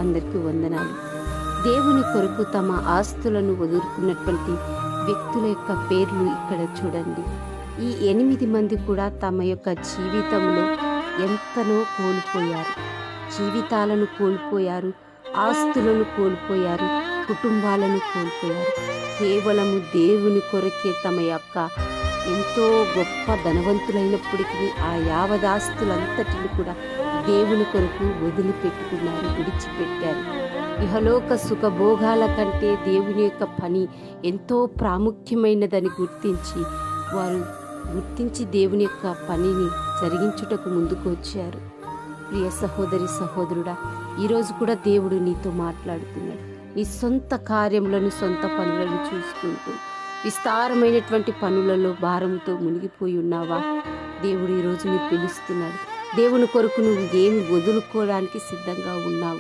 అందరికీ వందనాలు. దేవుని కొరకు తమ ఆస్తులను వదులుకున్నటువంటి వ్యక్తుల యొక్క పేర్లు ఇక్కడ చూడండి. ఈ 8 మంది కూడా తమ యొక్క జీవితంలో ఎంతనో కోల్పోయారు. జీవితాలను కోల్పోయారు, ఆస్తులను కోల్పోయారు, కుటుంబాలను కోల్పోయారు. కేవలము దేవుని కొరకే తమ యొక్క ఎంతో గొప్ప ధనవంతులైనప్పటికీ ఆ యావదాస్తులంతటిని కూడా దేవుని కొరకు వదిలిపెట్టుకున్నారు, విడిచిపెట్టారు. ఇహలోక సుఖభోగాల కంటే దేవుని యొక్క పని ఎంతో ప్రాముఖ్యమైనదని గుర్తించి దేవుని యొక్క పనిని జరిగించుటకు ముందుకు వచ్చారు. ప్రియ సహోదరి సహోదరుడా, ఈరోజు కూడా దేవుడు నీతో మాట్లాడుతున్నాడు. నీ సొంత కార్యములను, సొంత పనులను చూసుకుంటూ విస్తారమైనటువంటి పనులలో భారముతో మునిగిపోయి ఉన్నావా? దేవుడు ఈరోజు నీ పిలుస్తున్నాడు. దేవుని కొరకు నువ్వు ఏమి వదులుకోవడానికి సిద్ధంగా ఉన్నావు?